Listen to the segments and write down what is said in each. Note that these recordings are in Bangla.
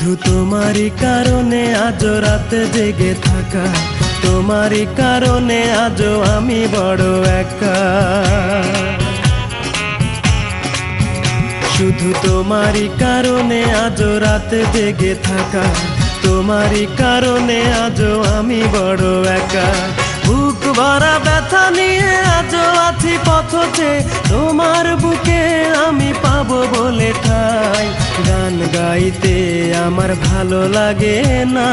শুধু তোমারই কারণে আজ রাতে জেগে থাকা, তোমারই কারণে আজও আমি বড় একা। শুধু তোমারই কারণে আজ রাতে জেগে থাকা, তোমারই কারণে আজও আমি বড় একা। বুক ভরা ব্যথা নিয়ে আজও আছি পথে, তোমার বুকে আমি পাবো বলে ঠাই। গান গাইতে আমার ভালো লাগে না,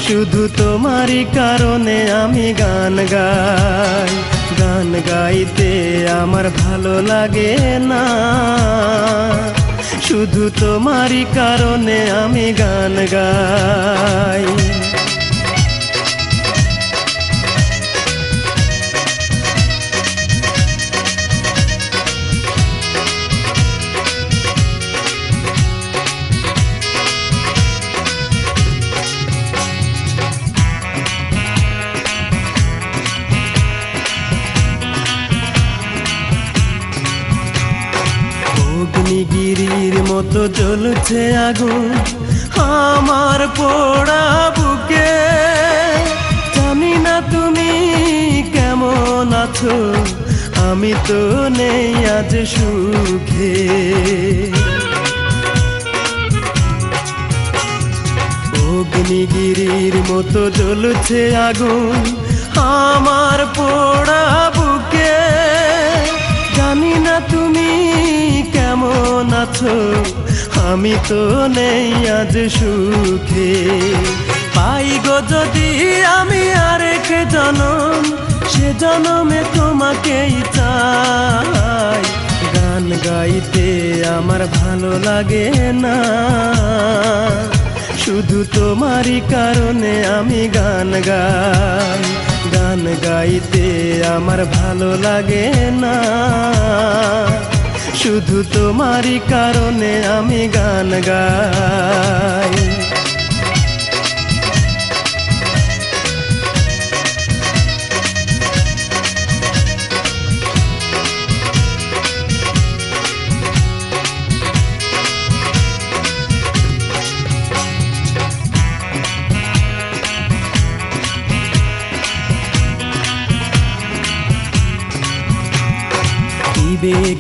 শুধু তোমারই কারণে আমি গান গাই। গান গাইতে আমার ভালো লাগে না, শুধু তোমারই কারণে আমি গান গাই। অগ্নিগিরির মতো জ্বলছে আগুন আমার পোড়া বুকে। জানি না তুমি কেমন আছো, আমি তো নেই আজ সুখে। অগ্নিগিরির মতো জ্বলছে আগুন আমার পোড়া বুকে। জানি না তুমি কেমন আছো, আমি তো নেই আজ সুখে। পাই গো যদি আমি আরেক জনম, সে জনমে তোমাকেই চাই। গান গাইতে আমার ভালো লাগে না, শুধু তোমারই কারণে আমি গান গাই। গান গাইতে আমার ভালো লাগে না, শুধু তোমারই কারণে আমি গান গাই।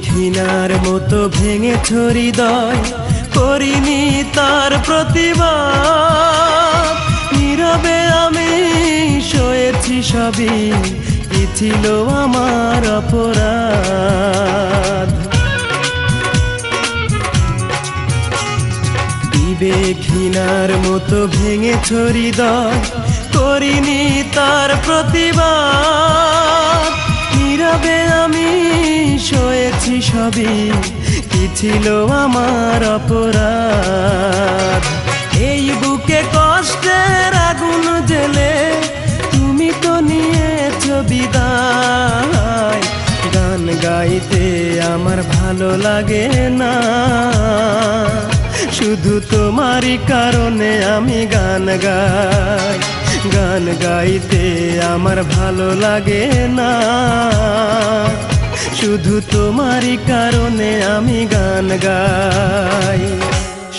ঘৃণার মতো ভেঙেছ হৃদয়, করিনি তার প্রতিবাদ। নীরবে আমি সয়েছি সবই, কি ছিল আমার অপরাধ। ঘৃণার মতো ভেঙেছ হৃদয়, করিনি তার প্রতিবাদ। নীরবে আমি সয়েছি সবই, কি ছিল আমার অপরাধ। এই বুকে কষ্টের আগুন জ্বেলে তুমি তো নিয়েছ বিদায়। গান গাইতে আমার ভালো লাগে না, শুধু তোমারই কারণে আমি গান গাই। গান গাইতে আমার ভালো লাগে না, শুধু তোমারই কারণে আমি গান গাই।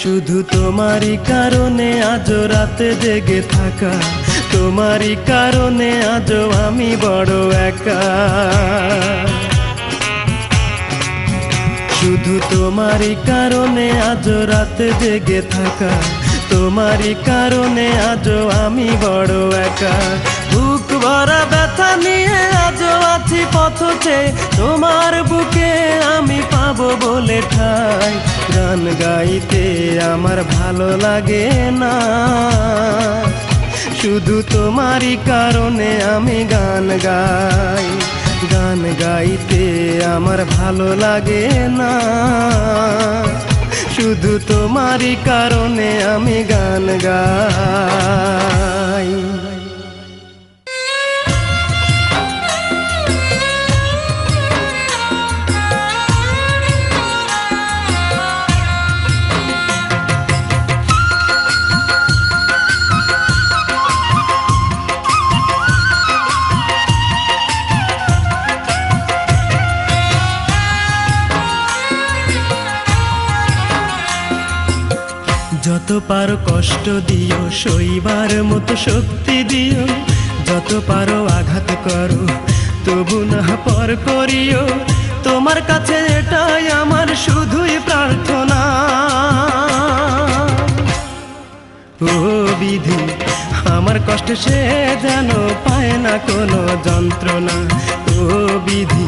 শুধু তোমারই কারণে আজ রাতে জেগে থাকা, তোমারই কারণে আজও আমি বড় একা। শুধু তোমারই কারণে আজ রাতে জেগে থাকা, তোমারই কারণে আজও আমি বড় একা। বুক ভরা ব্যথা নিয়ে আজও আছি পথে, তোমার বুকে আমি পাবো বলে ঠাই। গান গাইতে আমার ভালো লাগে না, শুধু তোমারই কারণে আমি গান গাই। গান গাইতে আমার ভালো লাগে না, শুধু তোমারই কারণে আমি গান গাই। পারো কষ্ট দিও, সইবার মতো শক্তি দিও, যত পারো আঘাত করো, তবু না পর করিও। তোমার কাছে এটাই আমার শুধুই প্রার্থনা। ও বিধি, আমার কষ্ট সে যেন পায় না কোনো যন্ত্রণা। ও বিধি,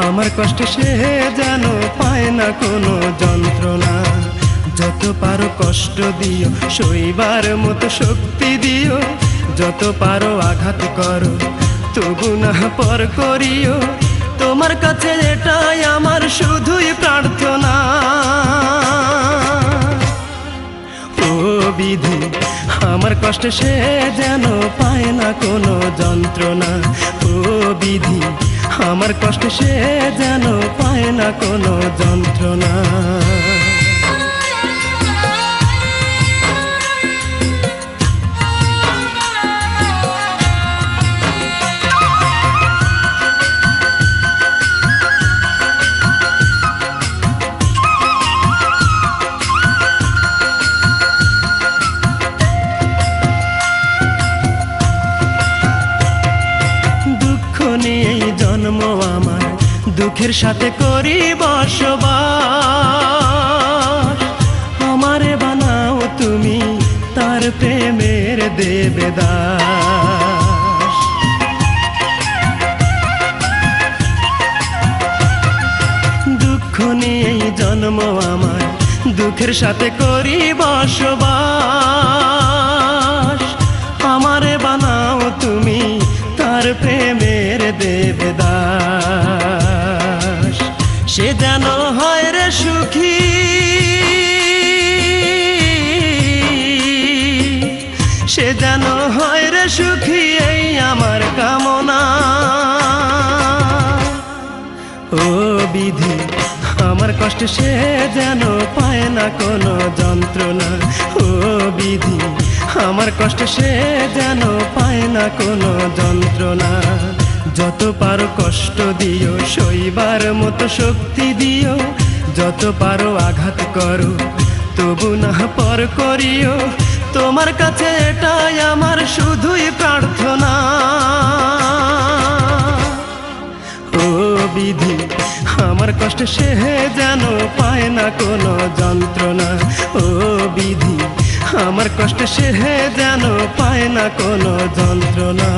আমার কষ্ট সে যেন পায় না কোনো যন্ত্রণা। যত পারো কষ্ট দিও, সইবার মতো শক্তি দিও, যত পারো আঘাত করো, তবু না পর করিও। তোমার কাছে এটাই আমার শুধুই প্রার্থনা। ও বিধি, আমার কষ্ট সে যেন পায় না কোনো যন্ত্রণা। ও বিধি, আমার কষ্ট সে যেন পায় না কোনো যন্ত্রণা। নিয়েই জন্ম আমার, দুঃখের সাথে করি বসবাস। আমারে বানাও তুমি তার প্রেমের দেবদাস। দুঃখ নিয়েই জন্ম আমার, দুঃখের সাথে করি বসবাস। আমারে বানাও তুমি তার প্রেমের দেবদাস। সে যেন হয় রে সুখী, সে যেন হয় রে সুখী, এই আমার কামনা। ও বিধি, আমার কষ্ট সে যেন পায় না কোনো যন্ত্রণা। ও বিধি, আমার কষ্ট সে যেন পায় না কোনো যন্ত্রণা। যত পারো কষ্ট দিও, সইবার মতো শক্তি দিও, যত পারো আঘাত করো, তবু না পর করিও। তোমার কাছে এটাই আমার শুধুই প্রার্থনা। ও বিধি, আমার কষ্ট সে যেন পায় না কোনো যন্ত্রণা। ও বিধি, আমার কষ্ট সে যেন পায় না কোনো যন্ত্রণা।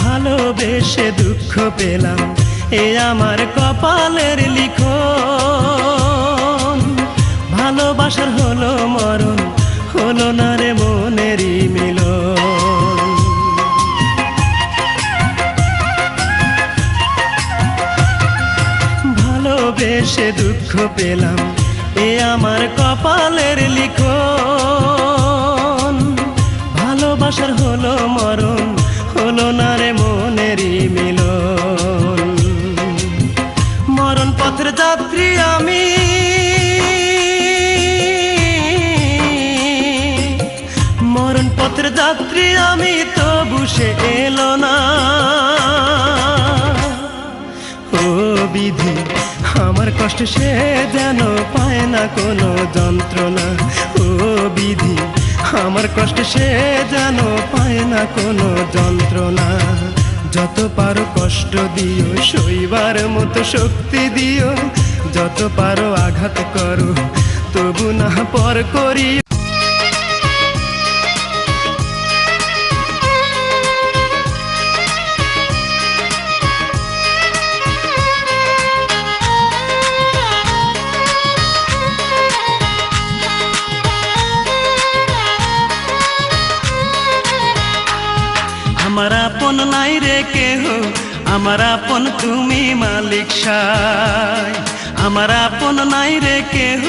ভালোবেসে দুঃখ পেলাম, এ আমার কপালের লিখন। ভালোবাসার হলো মরণ, হলো না রে মনেরই মিলন। ভালোবেসে দুঃখ পেলাম, এ আমার কপালের লিখন। ভালোবাসার হলো মরণ, হলো না রে মনেরই মিলন। মরণ পথের যাত্রী আমি, মরণ পথের যাত্রী আমি, তবু সে এলো না। ও বিধি, আমার কষ্ট সে যেন পায় না কোনো যন্ত্রণা। ও বিধি, আমার কষ্ট সে যেন পায় না কোনো যন্ত্রণা। যত পারো কষ্ট দিও, সইবার মতো শক্তি দিও, যত পারো আঘাত করো, তবু না পর করিও। আমার আপন নাই রে কেহ, আমার আপন তুমি মালিক সাই। আমার আপন নাই রে কেহ,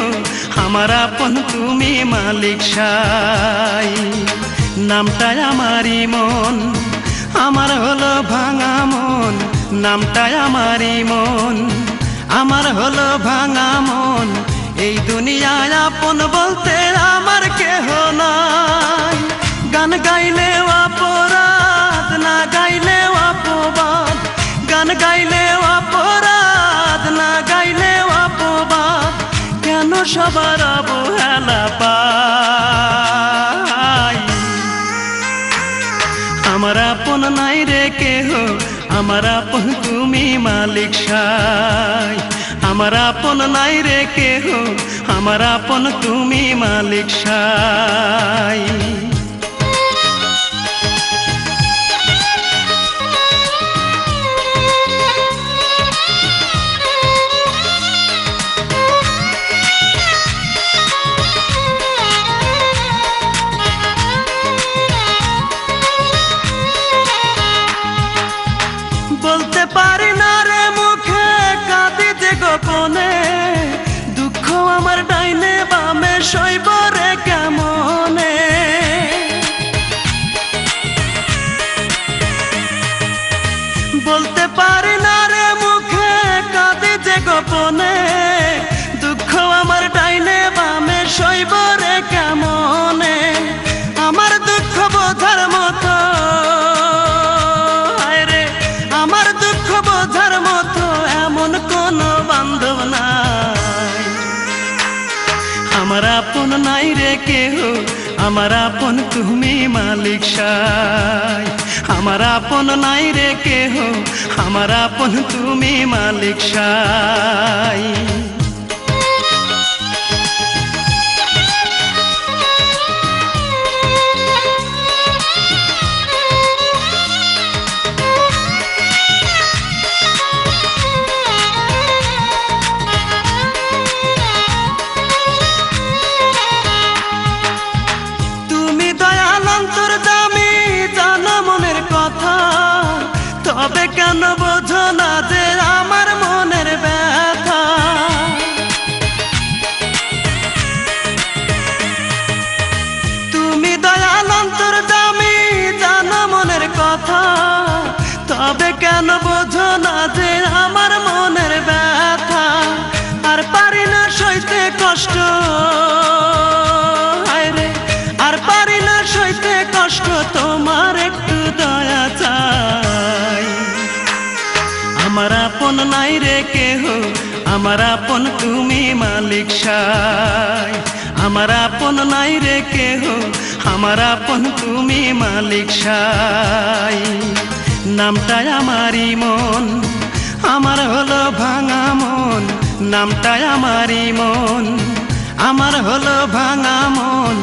আমার আপন তুমি মালিক সাই। নামটা আমারই মন, আমার হলো ভাঙা মন, নামটাই আমারই মন। আমার হলো ভাঙা মন, এই দুনিয়ায় আপন বলতে আমার কেহ নাই। গান গাইলেও অপরাধ, না গাইলেও অপবাদ। গান গাইলেও অপরাধ, না গাইলেও অপবাদ। কেন সবার অবহেলা পাই? আমার আপন নাই রে কেহ, আমার আপন তুমি মালিক সাই। আমার আপন নাই রে কেহ, আমার আপন তুমি মালিক সাই। বলতে পারি না রে মুখে, কাঁদি যে গোপনে। দুঃখ আমার ডাইনে বামে সইব রে কেমনে। বলতে পারি না রে মুখে, কাঁদি যে গোপনে। দুঃখ আমার ডাইনে বামে সইব রে কেমনে। আমার দুঃখ বোঝার মতো, আমার দুঃখ বোঝার মতো এমন কোনো বান্ধব নাই। আমার আপন নাই রে কেহ, আমার আপন তুমি মালিক সাই। আমার আপন নাই রে কেহ, আমার আপন তুমি মালিক সাই। তবে কেন বোঝো না যে আমার মনের ব্যথা? তুমি দয়াল অন্তর্যামী, জানো মনের কথা। তবে কেন বোঝো না যে আমার মনের ব্যথা? আর পারি না সইতে কষ্ট, হায়রে আর পারি না সইতে কষ্ট। তোমার একটু দয়া চাই। আমার আপন নাই রে কেহ, আমার আপন তুমি মালিক সাই। আমার আপন নাই রে কেহ, আমার আপন তুমি মালিক সাই। নামটাই আমারই মন, আমার হলো ভাঙা মন। নামটাই আমারই মন, আমার হলো ভাঙা মন।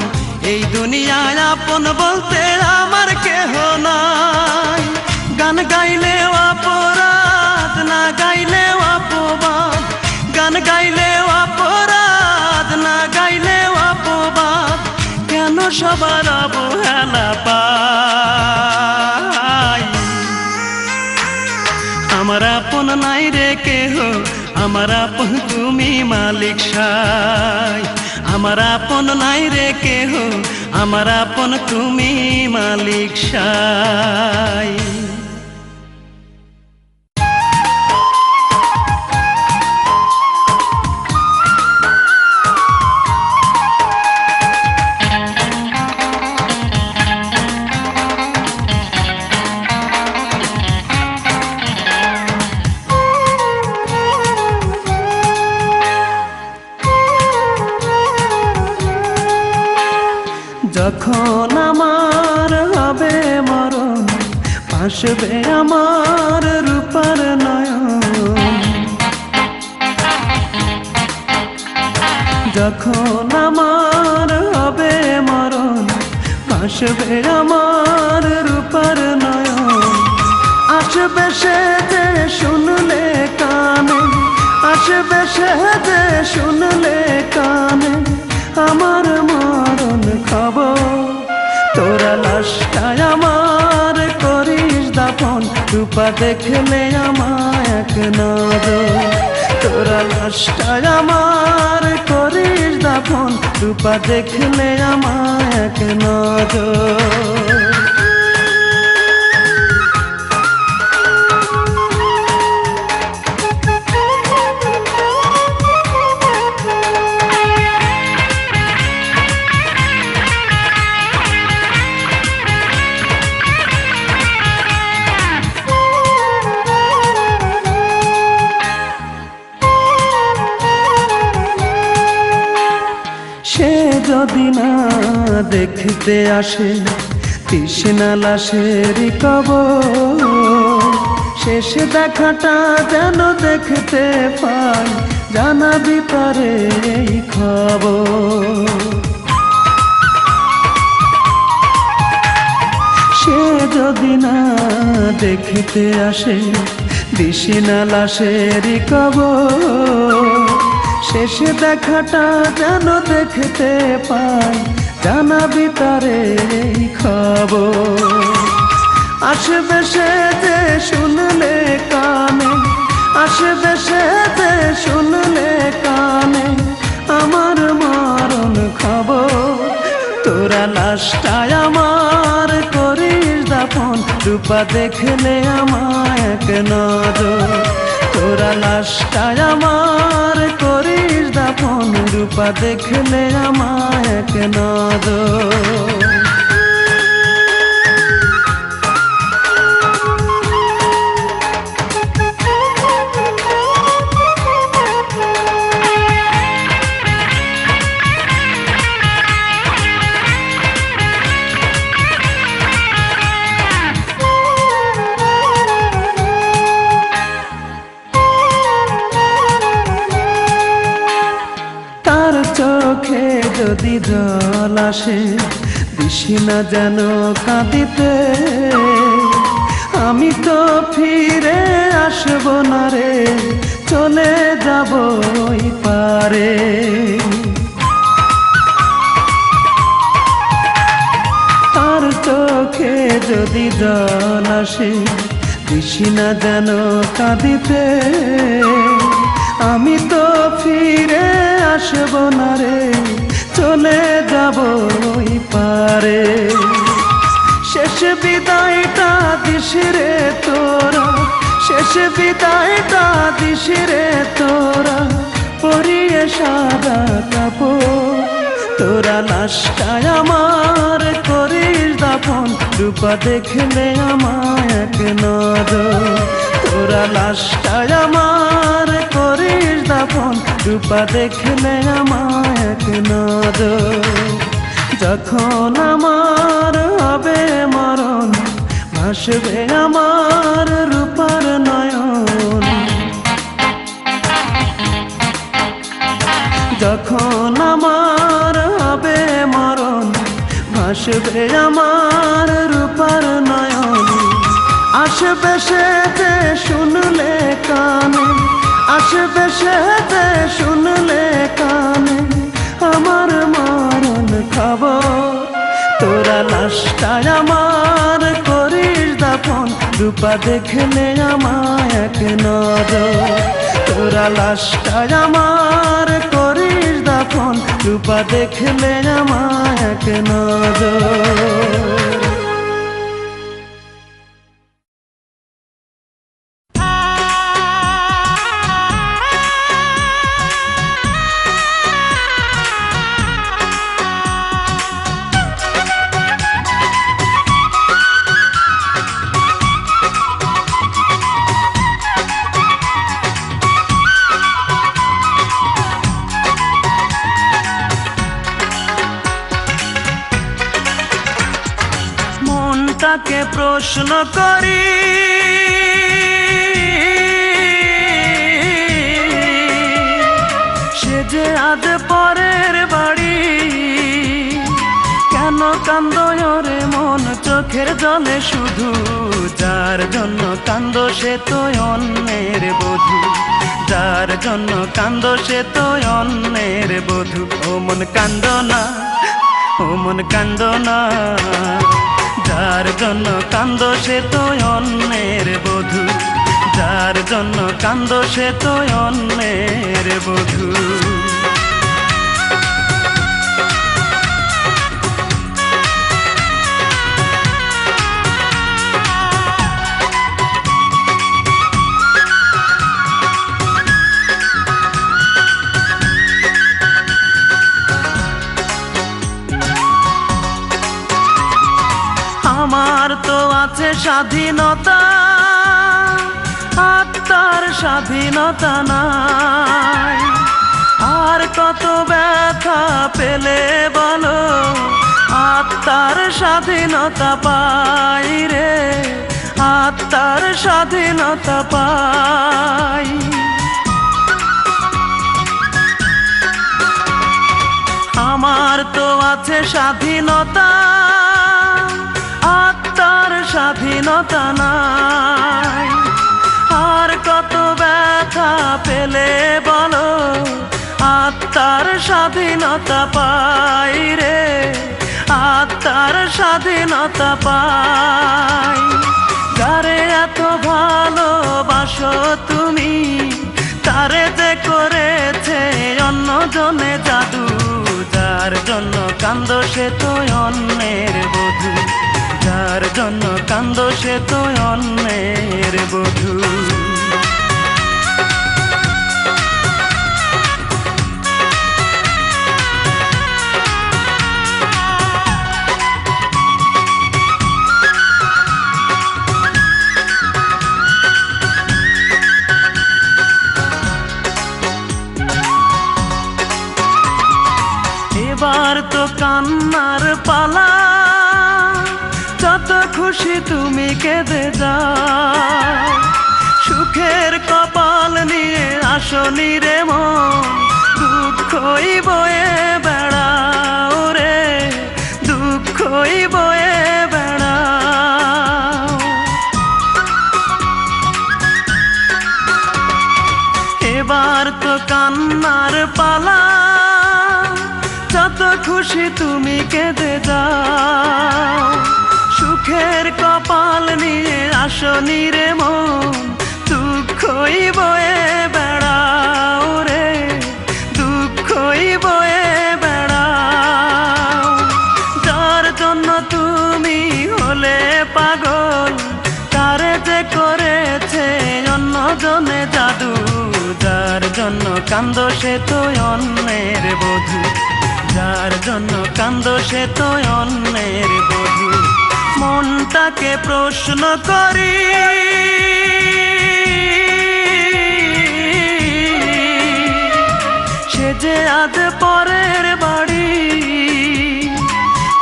এই দুনিয়ায় আপন বলতে আমার কেহ নাই। গান গাইলেও অপরাধ, না গাইলেও অপবাদ। গান গাইলেও অপরাধ, না গাইলেও অপবাদ। কেন সবার অবহেলা পাই? আমার আপন নাই রে কেহ, আমার আপন তুমি মালিক সাই। আমার আপন নাই রে কেহ, আমার আপন তুমি মালিক সাই। যখন আমার হবে মরণ, ভাসবে আমার রূপার নয়ন। যখন আমার হবে মরণ, ভাসবে আমার রূপার নয়ন। আসবে সে যে শুনলে কানে, আসবে সে যে শুনলে কানে আমার মরণ খবর। তোরা লাশটায় আমার করিস দাফন, রূপা দেখলে আমায় এক নজর। তোরা লাশটায় আমার করিস দাফন, রূপা দেখলে আমায় এক নজর। যদি না দেখতে আসে তৃষ্ণা লাশের কবর, শেষ দেখাটা যেন দেখতে পাই, জানাবি তারে এই খবর। সে যদি না দেখতে আসে তৃষ্ণা লাশের কবর, শেষ দেখাটা যেন দেখতে পাই, জানাবি তারে এই খবর। আসবে সে যে শুনলে কানে, আসবে সে যে শুনলে কানে আমার মরণ খবর। তোরা লাশটায় আমার করিস দাফন, রূপা দেখলে আমায় এক নজর। তোরা লাশটায় আমার করিস দাফন, রূপা দেখলে আমায় এক নজর। চোখে যদি জল আসে দিশি না যেন কাঁদিতে, আমি তো ফিরে আসব না রে, চলে যাব ওই পারে। তার চোখে যদি জল আসে দিশি না যেন কাঁদিতে, আমি তো ফিরে আসব না রে, চলে যাব ওই পারে। শেষ বিদায়টা দিস রে তোরা, শেষ বিদায়টা দিস রে তোরা, পরিয়ে সাদা কাপড়। তোরা লাশটায় আমার করিস দাফন, রূপা দেখলে আমায় এক নজর। তোরা লাশটায় আমার করিস দাফন, রূপা দেখলে আমায় এক নজর। যখন আমার হবে মরণ, ভাসবে আমার রূপার নয়ন। যখন আমার হবে মরণ, ভাসবে আমার রূপার নয়ন। আসবে সে যে শুনলে কানে, আসবে সে যে শুনলে কানে আমার মরণ খবর। তোরা লাশটায় আমার করিস দাফন, রূপা দেখলে আমায় এক নজর। তোরা লাশটায় আমার করিস দাফন, রূপা দেখলে আমায় এক নজর। তাকে প্রশ্ন করি, সে যে আজ পরের বাড়ি, কেন কান্দো রে মন চোখের জলে শুধু। যার জন্য কান্দো সে তো অন্যের বধূ, যার জন্য কান্দো সে তো অন্যের বধূ। ও মন কান্দো না, ও মন কান্দো না, যার জন্য কান্দো সে তো অন্যের বধূ, যার জন্য কান্দো সে তো অন্যের বধূ। আমার তো আছে স্বাধীনতা, আত্মার স্বাধীনতা নাই। আর কত ব্যথা পেলে বলো আত্মার স্বাধীনতা পাই রে, আত্মার স্বাধীনতা পাই। আমার তো আছে স্বাধীনতা, আত্মার স্বাধীনতা নাই। আর কত ব্যথা পেলে বলো আত্মার স্বাধীনতা পাই রে, আত্মার স্বাধীনতা পাই। যারে এত ভালোবাসো তুমি, তারে যে করেছে অন্যজনে জাদু। যার জন্য কান্দো সে তো অন্যের বধূ, যার জন্য কান্দো সে তো অন্যের বধূ। এবার তো কান্নার পালা, যত খুশি তুমি কেঁদে যাও। সুখের কপাল নিয়ে আসনি রে মন, দুঃখই বয়ে বেড়াও রে, দুঃখই বয়ে বেড়াও। এবার তো কান্নার পালা, যত খুশি তুমি কেঁদে যাও। সুখের কপাল নিয়ে আসনি রে মন, দুঃখই বয়ে বেড়াও রে, দুঃখই বয়ে বেড়াও। যার জন্য তুমি হলে পাগল, তারে যে করেছে অন্যজনে জাদু। যার জন্য কান্দো সে তো অন্যের বধূ, যার জন্য কান্দো সে তো অন্যের বধূ। মনটাকে প্রশ্ন করি, সে যে আজ পরের বাড়ি।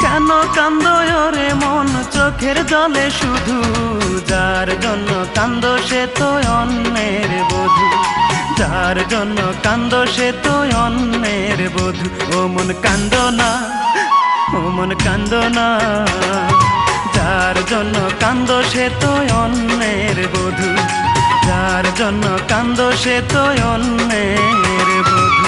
কেন কান্দো রে মন চোখের জলে শুধু, যার জন্য কান্দো সে তো অন্যের বধূ, যার জন্য কান্দো সে তো অন্যের বধূ। ও মন কান্দো না, ও মন কান্দো না, যার জন্য কান্দো সে তো অন্যের বধূ, যার জন্য কান্দো সে তো অন্যের বধূ।